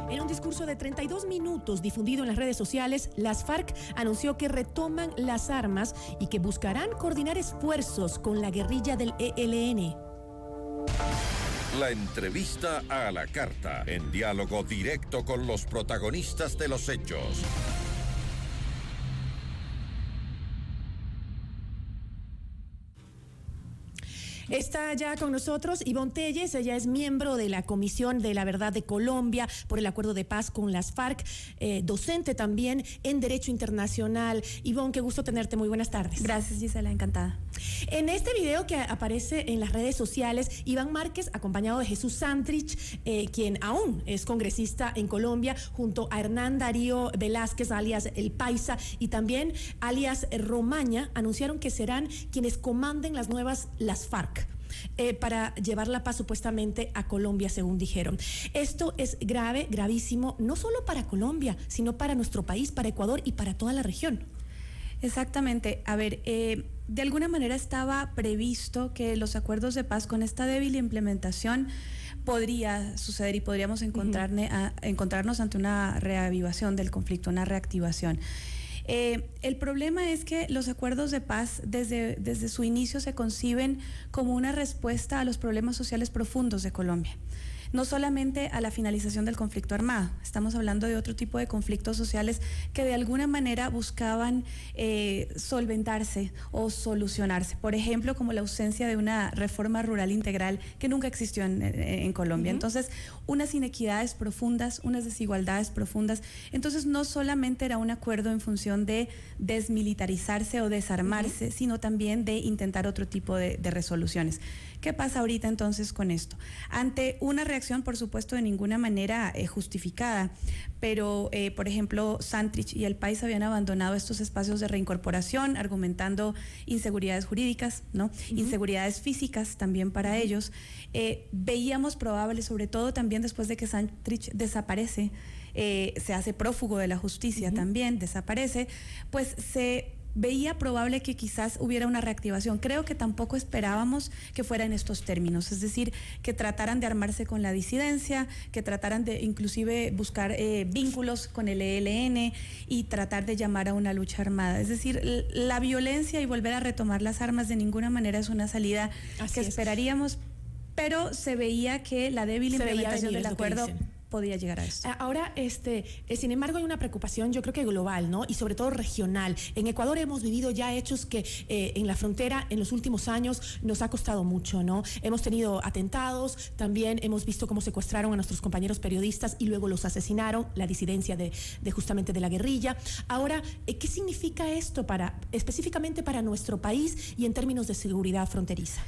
En un discurso de 32 minutos difundido en las redes sociales, las FARC anunció que retoman las armas y que buscarán coordinar esfuerzos con la guerrilla del ELN. La entrevista a la carta, en diálogo directo con los protagonistas de los hechos. Está ya con nosotros Ivonne Telles, ella es miembro de la Comisión de la Verdad de Colombia por el Acuerdo de Paz con las FARC, docente también en Derecho Internacional. Ivonne, qué gusto tenerte, muy buenas tardes. Gracias, Gisela, encantada. En este video que aparece en las redes sociales, Iván Márquez, acompañado de Jesús Santrich, quien aún es congresista en Colombia, junto a Hernán Darío Velázquez, alias El Paisa, y también alias Romaña, anunciaron que serán quienes comanden las FARC. Para llevar la paz supuestamente a Colombia, según dijeron. Esto es grave, gravísimo, no solo para Colombia, sino para nuestro país, para Ecuador y para toda la región. Exactamente. A ver, de alguna manera estaba previsto que los acuerdos de paz con esta débil implementación podría suceder y podríamos encontrarnos ante una reavivación del conflicto, una reactivación. El problema es que los acuerdos de paz desde su inicio se conciben como una respuesta a los problemas sociales profundos de Colombia. No solamente a la finalización del conflicto armado, estamos hablando de otro tipo de conflictos sociales que de alguna manera buscaban solventarse o solucionarse. Por ejemplo, como la ausencia de una reforma rural integral que nunca existió en Colombia. Entonces, unas inequidades profundas, unas desigualdades profundas. Entonces, no solamente era un acuerdo en función de desmilitarizarse o desarmarse, sino también de intentar otro tipo de resoluciones. ¿Qué pasa ahorita entonces con esto? Ante una reacción, por supuesto, de ninguna manera justificada, pero, por ejemplo, Santrich y El País habían abandonado estos espacios de reincorporación, argumentando inseguridades jurídicas, ¿no? Inseguridades físicas también para ellos. Veíamos probable, sobre todo también después de que Santrich desaparece, se hace prófugo de la justicia también, desaparece, pues se veía probable que quizás hubiera una reactivación. Creo que tampoco esperábamos que fuera en estos términos, es decir, que trataran de armarse con la disidencia, que trataran de inclusive buscar vínculos con el ELN y tratar de llamar a una lucha armada. Es decir, la violencia y volver a retomar las armas de ninguna manera es una salida que esperaríamos, pero se veía que la débil implementación del acuerdo podía llegar a esto. Ahora, sin embargo, hay una preocupación, yo creo que global, ¿no? Y sobre todo regional. En Ecuador hemos vivido ya hechos que en la frontera en los últimos años nos ha costado mucho, ¿no? Hemos tenido atentados, también hemos visto cómo secuestraron a nuestros compañeros periodistas y luego los asesinaron, la disidencia de justamente de la guerrilla. Ahora, ¿qué significa esto específicamente para nuestro país y en términos de seguridad fronteriza?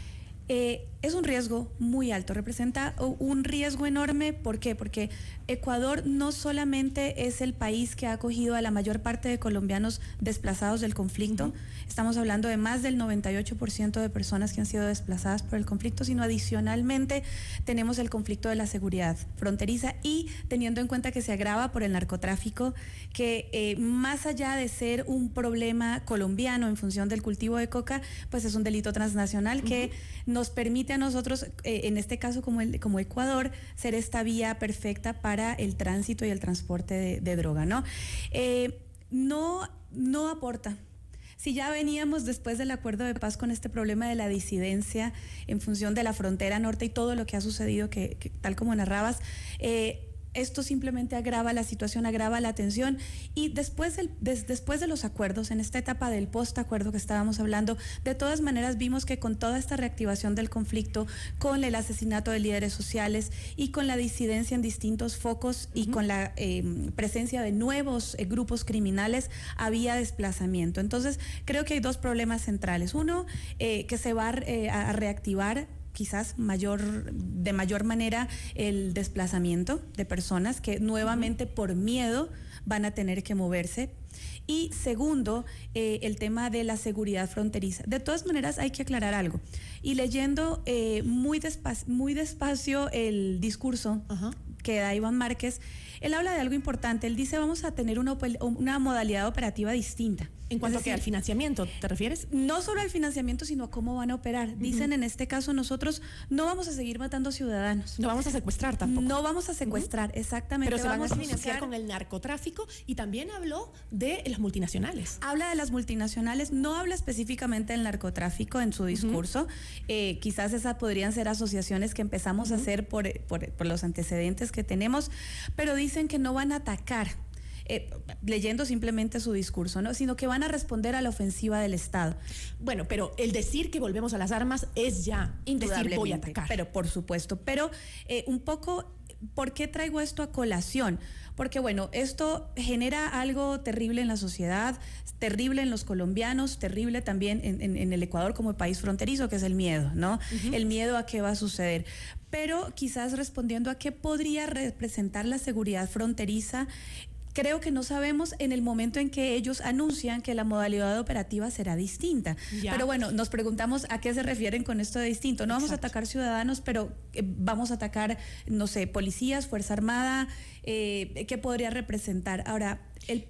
Es un riesgo muy alto, representa un riesgo enorme. ¿Por qué? Porque Ecuador no solamente es el país que ha acogido a la mayor parte de colombianos desplazados del conflicto, estamos hablando de más del 98% de personas que han sido desplazadas por el conflicto, sino adicionalmente tenemos el conflicto de la seguridad fronteriza y teniendo en cuenta que se agrava por el narcotráfico, que más allá de ser un problema colombiano en función del cultivo de coca, pues es un delito transnacional que nos permite a nosotros, en este caso como Ecuador, ser esta vía perfecta para el tránsito y el transporte de droga, ¿no? No aporta. Si ya veníamos después del acuerdo de paz con este problema de la disidencia en función de la frontera norte y todo lo que ha sucedido, que tal como narrabas, esto simplemente agrava la situación, agrava la tensión y después de los acuerdos, en esta etapa del post-acuerdo que estábamos hablando, de todas maneras vimos que con toda esta reactivación del conflicto, con el asesinato de líderes sociales y con la disidencia en distintos focos y con la presencia de nuevos grupos criminales, había desplazamiento. Entonces, creo que hay dos problemas centrales. Uno, que se va a reactivar quizás de mayor manera el desplazamiento de personas que nuevamente por miedo van a tener que moverse. Y segundo, el tema de la seguridad fronteriza. De todas maneras, hay que aclarar algo. Y leyendo muy despacio el discurso que da Iván Márquez, él habla de algo importante. Él dice, vamos a tener una modalidad operativa distinta. En cuanto a al financiamiento, ¿te refieres? No solo al financiamiento, sino a cómo van a operar. Dicen en este caso, nosotros no vamos a seguir matando ciudadanos. No vamos a secuestrar tampoco. No vamos a secuestrar, exactamente. Pero se van a financiar con el narcotráfico y también habló de las multinacionales. Habla de las multinacionales, no habla específicamente del narcotráfico en su discurso. Quizás esas podrían ser asociaciones que empezamos a hacer por los antecedentes que tenemos, pero dicen que no van a atacar. Leyendo simplemente su discurso, ¿no? Sino que van a responder a la ofensiva del Estado. Bueno, pero el decir que volvemos a las armas es ya decir voy a atacar. Pero por supuesto, pero un poco, ¿por qué traigo esto a colación? Porque bueno, esto genera algo terrible en la sociedad, terrible en los colombianos, terrible también en el Ecuador como país fronterizo, que es el miedo, ¿no? El miedo a qué va a suceder. Pero quizás respondiendo a qué podría representar la seguridad fronteriza, creo que no sabemos en el momento en que ellos anuncian que la modalidad operativa será distinta. Ya. Pero bueno, nos preguntamos a qué se refieren con esto de distinto. No vamos a atacar ciudadanos, pero vamos a atacar, no sé, policías, Fuerza Armada, ¿qué podría representar? Ahora, sí.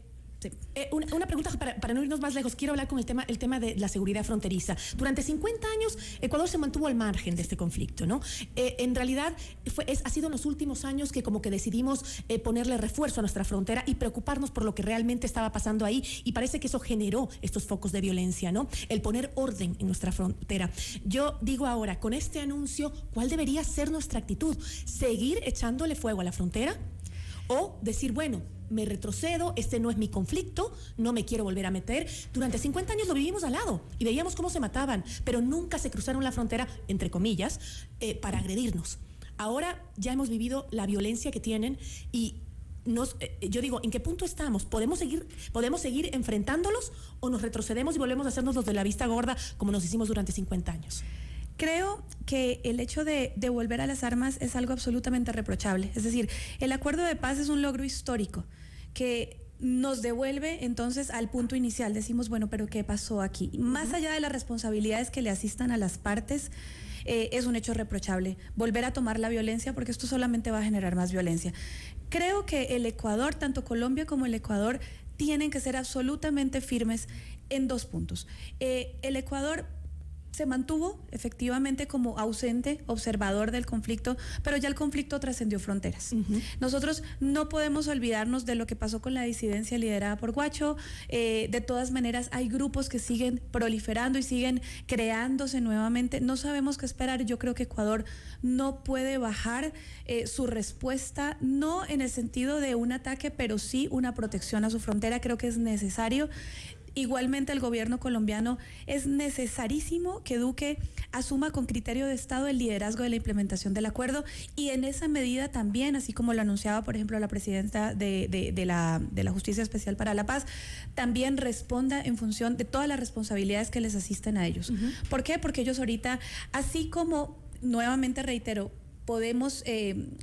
Una pregunta para no irnos más lejos. Quiero hablar con el tema de la seguridad fronteriza. Durante 50 años, Ecuador se mantuvo al margen de este conflicto, ¿no? En realidad, ha sido en los últimos años que como que decidimos ponerle refuerzo a nuestra frontera y preocuparnos por lo que realmente estaba pasando ahí, y parece que eso generó estos focos de violencia, ¿no? El poner orden en nuestra frontera. Yo digo ahora, con este anuncio, ¿cuál debería ser nuestra actitud? ¿Seguir echándole fuego a la frontera? ¿O decir, bueno, me retrocedo, este no es mi conflicto, no me quiero volver a meter? Durante 50 años lo vivimos al lado y veíamos cómo se mataban, pero nunca se cruzaron la frontera, entre comillas, para agredirnos. Ahora ya hemos vivido la violencia que tienen y yo digo, ¿en qué punto estamos? ¿Podemos seguir enfrentándolos o nos retrocedemos y volvemos a hacernos los de la vista gorda como nos hicimos durante 50 años? Creo que el hecho de volver a las armas es algo absolutamente reprochable. Es decir, el acuerdo de paz es un logro histórico que nos devuelve entonces al punto inicial. Decimos, bueno, pero ¿qué pasó aquí? Más allá de las responsabilidades que le asistan a las partes, es un hecho reprochable volver a tomar la violencia, porque esto solamente va a generar más violencia. Creo que el Ecuador, tanto Colombia como el Ecuador, tienen que ser absolutamente firmes en dos puntos. El Ecuador se mantuvo efectivamente como ausente, observador del conflicto, pero ya el conflicto trascendió fronteras. Nosotros no podemos olvidarnos de lo que pasó con la disidencia liderada por Guacho. De todas maneras, hay grupos que siguen proliferando y siguen creándose nuevamente. No sabemos qué esperar. Yo creo que Ecuador no puede bajar su respuesta, no en el sentido de un ataque, pero sí una protección a su frontera. Creo que es necesario. Igualmente, el gobierno colombiano es necesarísimo que Duque asuma con criterio de Estado el liderazgo de la implementación del acuerdo, y en esa medida también, así como lo anunciaba, por ejemplo, la presidenta de la Justicia Especial para la Paz, también responda en función de todas las responsabilidades que les asisten a ellos. ¿Por qué? Porque ellos ahorita, así como, nuevamente reitero, podemos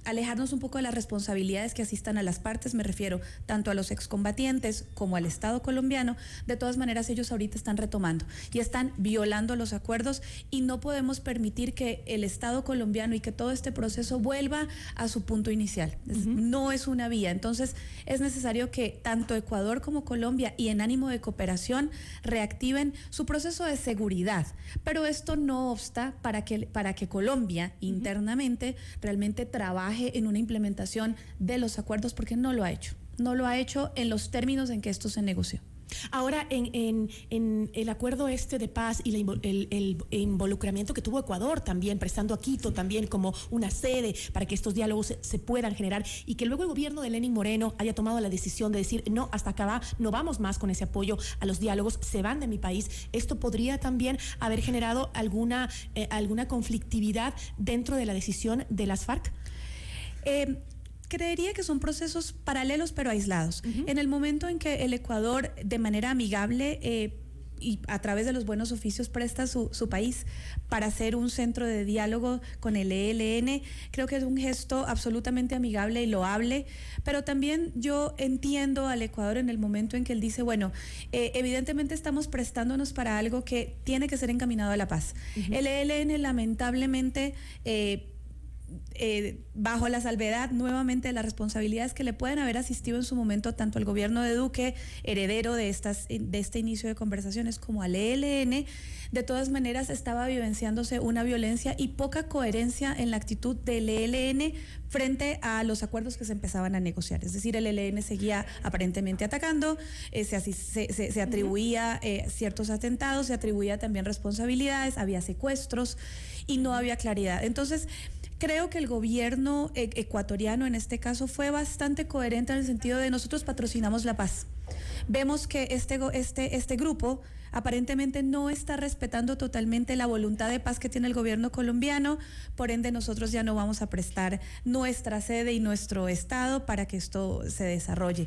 alejarnos un poco de las responsabilidades que asistan a las partes, me refiero tanto a los excombatientes como al Estado colombiano. De todas maneras, ellos ahorita están retomando y están violando los acuerdos, y no podemos permitir que el Estado colombiano y que todo este proceso vuelva a su punto inicial. No es una vía. Entonces, es necesario que tanto Ecuador como Colombia, y en ánimo de cooperación, reactiven su proceso de seguridad. Pero esto no obsta para que Colombia internamente realmente trabaje en una implementación de los acuerdos, porque no lo ha hecho. No lo ha hecho en los términos en que esto se negoció. Ahora, en el acuerdo de paz y el involucramiento que tuvo Ecuador también, prestando a Quito también como una sede para que estos diálogos se puedan generar, y que luego el gobierno de Lenín Moreno haya tomado la decisión de decir, no, hasta acá va, no vamos más con ese apoyo a los diálogos, se van de mi país. ¿Esto podría también haber generado alguna conflictividad dentro de la decisión de las FARC? Creería que son procesos paralelos pero aislados. En el momento en que el Ecuador, de manera amigable y a través de los buenos oficios, presta su país para ser un centro de diálogo con el ELN, creo que es un gesto absolutamente amigable y loable. Pero también yo entiendo al Ecuador en el momento en que él dice, bueno, evidentemente estamos prestándonos para algo que tiene que ser encaminado a la paz. El ELN lamentablemente bajo la salvedad nuevamente de las responsabilidades que le pueden haber asistido en su momento tanto al gobierno de Duque, heredero de este inicio de conversaciones, como al ELN, de todas maneras estaba vivenciándose una violencia y poca coherencia en la actitud del ELN frente a los acuerdos que se empezaban a negociar. Es decir, el ELN seguía aparentemente atacando, se atribuía ciertos atentados, se atribuía también responsabilidades, había secuestros y no había claridad. Entonces, creo que el gobierno ecuatoriano en este caso fue bastante coherente en el sentido de nosotros patrocinamos la paz. Vemos que este grupo aparentemente no está respetando totalmente la voluntad de paz que tiene el gobierno colombiano, por ende nosotros ya no vamos a prestar nuestra sede y nuestro estado para que esto se desarrolle.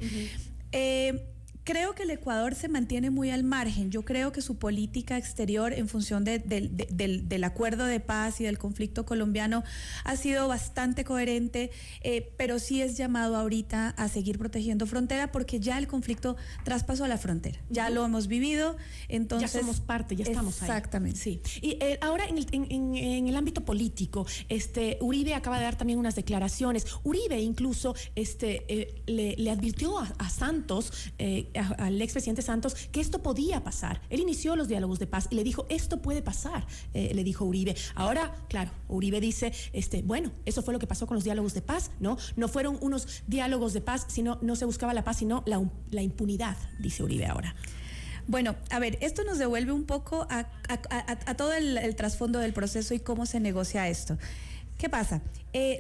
Creo que el Ecuador se mantiene muy al margen. Yo creo que su política exterior en función del acuerdo de paz y del conflicto colombiano ha sido bastante coherente, pero sí es llamado ahorita a seguir protegiendo frontera porque ya el conflicto traspasó la frontera. Ya lo hemos vivido, entonces... Ya somos parte, ya estamos ahí. Exactamente. Sí. Y ahora en el ámbito político, Uribe acaba de dar también unas declaraciones. Uribe incluso le advirtió a Santos, al expresidente Santos, que esto podía pasar. Él inició los diálogos de paz y le dijo, esto puede pasar, le dijo Uribe. Ahora, claro, Uribe dice, bueno, eso fue lo que pasó con los diálogos de paz, ¿no? No fueron unos diálogos de paz, sino no se buscaba la paz, sino la impunidad, dice Uribe ahora. Bueno, a ver, esto nos devuelve un poco a todo el trasfondo del proceso y cómo se negocia esto. ¿Qué pasa?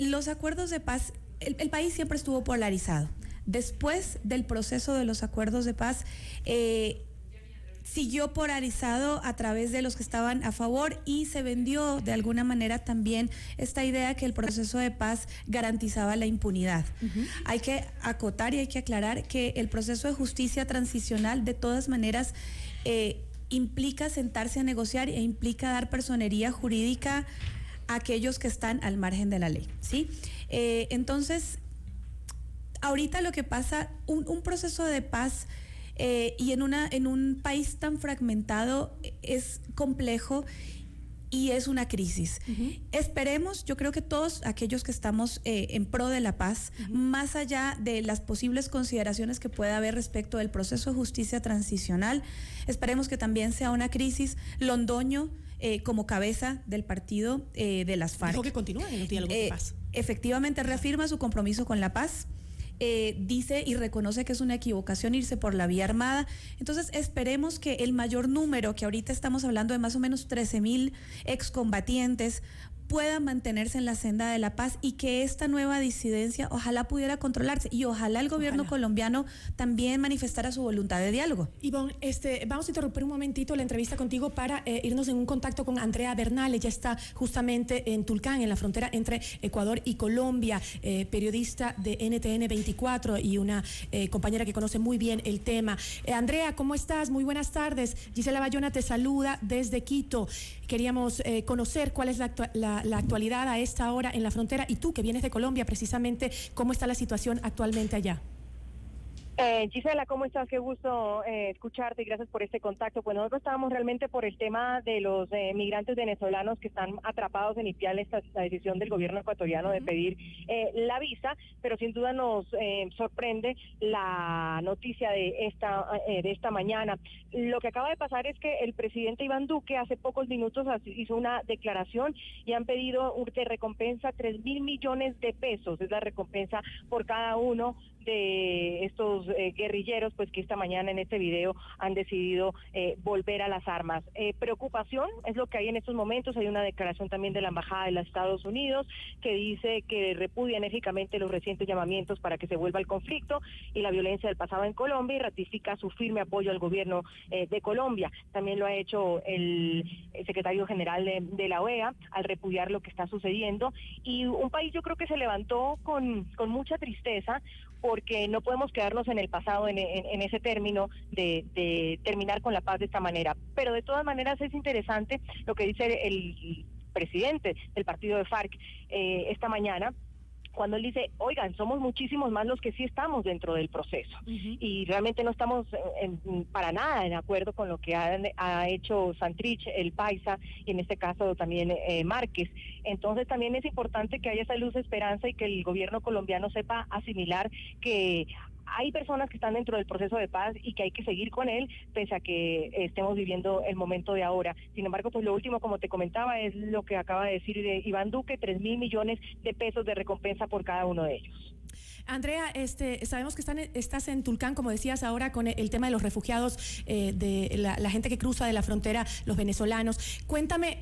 Los acuerdos de paz, el país siempre estuvo polarizado. Después del proceso de los acuerdos de paz, siguió polarizado a través de los que estaban a favor y se vendió de alguna manera también esta idea que el proceso de paz garantizaba la impunidad. Hay que acotar y hay que aclarar que el proceso de justicia transicional de todas maneras implica sentarse a negociar e implica dar personería jurídica a aquellos que están al margen de la ley, ¿sí? Entonces, ahorita lo que pasa, un proceso de paz y en un país tan fragmentado es complejo y es una crisis. Esperemos, yo creo que todos aquellos que estamos en pro de la paz, más allá de las posibles consideraciones que pueda haber respecto del proceso de justicia transicional, esperemos que también sea una crisis. Londoño, como cabeza del partido de las FARC, dijo que continúan en los diálogos de paz. Efectivamente reafirma su compromiso con la paz. Dice y reconoce que es una equivocación irse por la vía armada. Entonces esperemos que el mayor número, que ahorita estamos hablando de más o menos 13,000 excombatientes, pueda mantenerse en la senda de la paz y que esta nueva disidencia ojalá pudiera controlarse y ojalá el gobierno colombiano también manifestara su voluntad de diálogo. Ivonne, vamos a interrumpir un momentito la entrevista contigo para irnos en un contacto con Andrea Bernal. Ella está justamente en Tulcán, en la frontera entre Ecuador y Colombia, periodista de NTN 24 y una compañera que conoce muy bien el tema. Andrea, ¿cómo estás? Muy buenas tardes. Gisela Bayona te saluda desde Quito. Queríamos conocer cuál es la actualidad a esta hora en la frontera y tú que vienes de Colombia precisamente, ¿cómo está la situación actualmente allá? Gisela, ¿cómo estás? Qué gusto escucharte y gracias por este contacto. Pues nosotros estábamos realmente por el tema de los migrantes venezolanos que están atrapados en Ipiales, la decisión del gobierno ecuatoriano de pedir la visa, pero sin duda nos sorprende la noticia de esta mañana. Lo que acaba de pasar es que el presidente Iván Duque hace pocos minutos hizo una declaración y han pedido de recompensa 3.000 millones de pesos, es la recompensa por cada uno de estos guerrilleros, pues que esta mañana en este video han decidido volver a las armas. Preocupación es lo que hay en estos momentos. Hay una declaración también de la Embajada de los Estados Unidos que dice que repudia enérgicamente los recientes llamamientos para que se vuelva al conflicto y la violencia del pasado en Colombia y ratifica su firme apoyo al gobierno de Colombia. También lo ha hecho el secretario general de la OEA al repudiar lo que está sucediendo y un país yo creo que se levantó con mucha tristeza porque no podemos quedarnos en el pasado en ese término de terminar con la paz de esta manera. Pero de todas maneras es interesante lo que dice el presidente del partido de FARC esta mañana, cuando él dice, oigan, somos muchísimos más los que sí estamos dentro del proceso. Y realmente no estamos para nada en acuerdo con lo que ha hecho Santrich, el Paisa, y en este caso también Márquez. Entonces también es importante que haya esa luz de esperanza y que el gobierno colombiano sepa asimilar que hay personas que están dentro del proceso de paz y que hay que seguir con él, pese a que estemos viviendo el momento de ahora. Sin embargo, pues lo último, como te comentaba, es lo que acaba de decir Iván Duque, 3.000 millones de pesos de recompensa por cada uno de ellos. Andrea, sabemos que estás en Tulcán, como decías ahora, con el tema de los refugiados, de la gente que cruza de la frontera, los venezolanos. Cuéntame,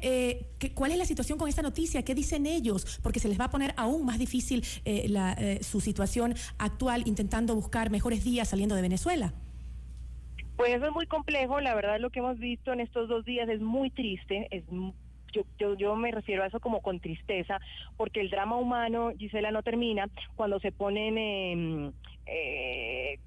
¿cuál es la situación con esta noticia? ¿Qué dicen ellos? Porque se les va a poner aún más difícil su situación actual, intentando buscar mejores días saliendo de Venezuela. Pues eso es muy complejo, la verdad lo que hemos visto en estos 2 días es muy triste, yo me refiero a eso como con tristeza, porque el drama humano, Gisela, no termina cuando se ponen,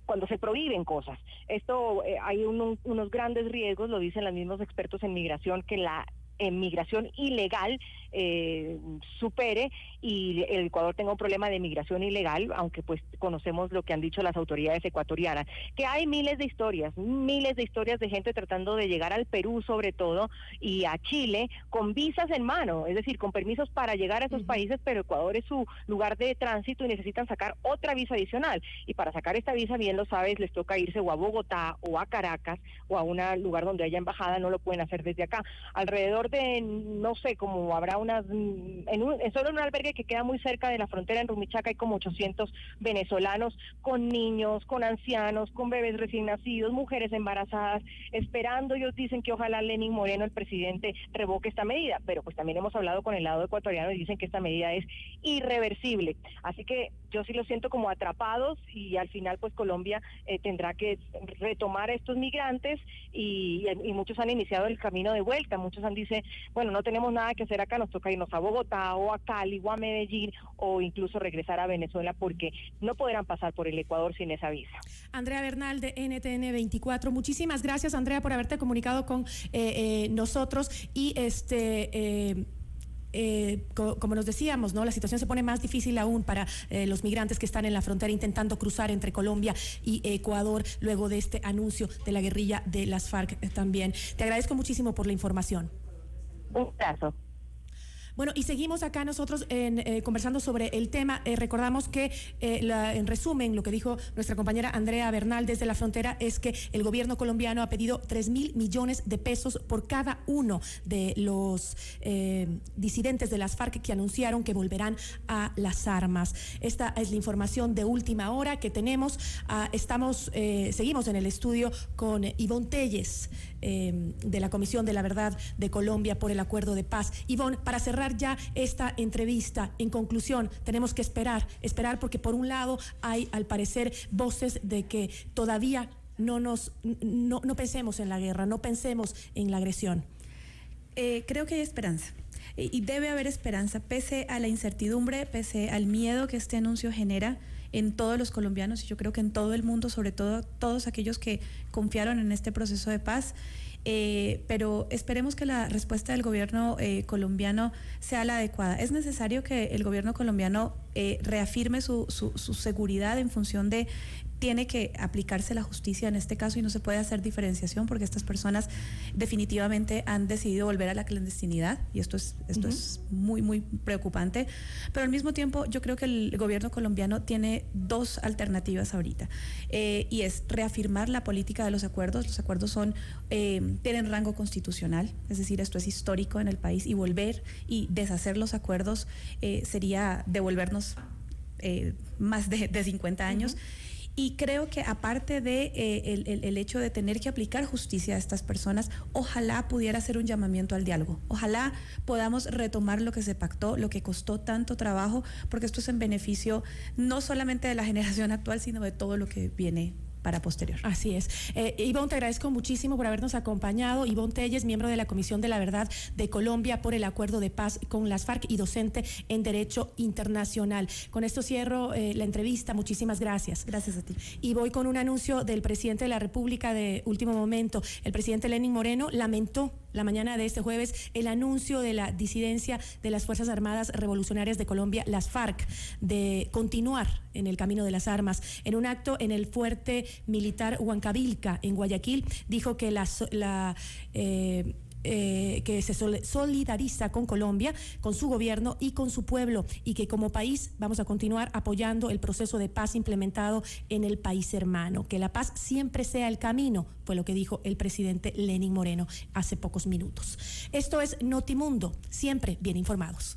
cuando se prohíben cosas. Esto hay unos grandes riesgos, lo dicen los mismos expertos en migración, que la migración ilegal supere y el Ecuador tenga un problema de migración ilegal, aunque pues conocemos lo que han dicho las autoridades ecuatorianas, que hay miles de historias de gente tratando de llegar al Perú sobre todo y a Chile con visas en mano, es decir, con permisos para llegar a esos países, pero Ecuador es su lugar de tránsito y necesitan sacar otra visa adicional, y para sacar esta visa, bien lo sabes, les toca irse o a Bogotá o a Caracas o a un lugar donde haya embajada, no lo pueden hacer desde acá. Alrededor de, no sé, como habrá unas, solo en un albergue que queda muy cerca de la frontera en Rumichaca hay como 800 venezolanos con niños, con ancianos, con bebés recién nacidos, mujeres embarazadas, esperando. Ellos dicen que ojalá Lenín Moreno, el presidente, revoque esta medida, pero pues también hemos hablado con el lado ecuatoriano y dicen que esta medida es irreversible. Así que yo sí lo siento como atrapados y al final pues Colombia tendrá que retomar a estos migrantes y muchos han iniciado el camino de vuelta. Muchos dicen, bueno, no tenemos nada que hacer acá, nos toca irnos a Bogotá o a Cali o a Medellín o incluso regresar a Venezuela porque no podrán pasar por el Ecuador sin esa visa. Andrea Bernal de NTN 24, muchísimas gracias, Andrea, por haberte comunicado con nosotros y como nos decíamos, ¿no? La situación se pone más difícil aún para los migrantes que están en la frontera intentando cruzar entre Colombia y Ecuador luego de este anuncio de la guerrilla de las FARC también. Te agradezco muchísimo por la información. Un abrazo. Bueno, y seguimos acá nosotros conversando sobre el tema. Recordamos que, en resumen, lo que dijo nuestra compañera Andrea Bernal desde la frontera es que el gobierno colombiano ha pedido 3.000 millones de pesos por cada uno de los disidentes de las FARC que anunciaron que volverán a las armas. Esta es la información de última hora que tenemos. Seguimos en el estudio con Ivonne Telles, de la Comisión de la Verdad de Colombia por el Acuerdo de Paz. Ivonne, para cerrar ya esta entrevista, en conclusión, tenemos que esperar porque por un lado hay al parecer voces de que todavía no pensemos en la guerra, no pensemos en la agresión. Creo que hay esperanza. Y debe haber esperanza, pese a la incertidumbre, pese al miedo que este anuncio genera en todos los colombianos y yo creo que en todo el mundo, sobre todo todos aquellos que confiaron en este proceso de paz. Pero esperemos que la respuesta del gobierno colombiano sea la adecuada. Es necesario que el gobierno colombiano reafirme su seguridad en función de tiene que aplicarse la justicia en este caso y no se puede hacer diferenciación porque estas personas definitivamente han decidido volver a la clandestinidad y esto es muy, muy preocupante. Pero al mismo tiempo yo creo que el gobierno colombiano tiene dos alternativas ahorita y es reafirmar la política de los acuerdos. Los acuerdos tienen rango constitucional, es decir, esto es histórico en el país y volver y deshacer los acuerdos sería devolvernos más de 50 años. Y creo que aparte de el hecho de tener que aplicar justicia a estas personas, ojalá pudiera ser un llamamiento al diálogo. Ojalá podamos retomar lo que se pactó, lo que costó tanto trabajo, porque esto es en beneficio no solamente de la generación actual, sino de todo lo que viene para posterior. Así es. Ivonne, te agradezco muchísimo por habernos acompañado. Ivonne Telles, miembro de la Comisión de la Verdad de Colombia por el Acuerdo de Paz con las FARC y docente en Derecho Internacional. Con esto cierro la entrevista. Muchísimas gracias. Gracias a ti. Y voy con un anuncio del presidente de la República de último momento. El presidente Lenín Moreno lamentó la mañana de este jueves el anuncio de la disidencia de las Fuerzas Armadas Revolucionarias de Colombia, las FARC, de continuar en el camino de las armas. En un acto en el fuerte militar Huancavilca, en Guayaquil, dijo que que se solidariza con Colombia, con su gobierno y con su pueblo, y que como país vamos a continuar apoyando el proceso de paz implementado en el país hermano. Que la paz siempre sea el camino, fue lo que dijo el presidente Lenín Moreno hace pocos minutos. Esto es Notimundo, siempre bien informados.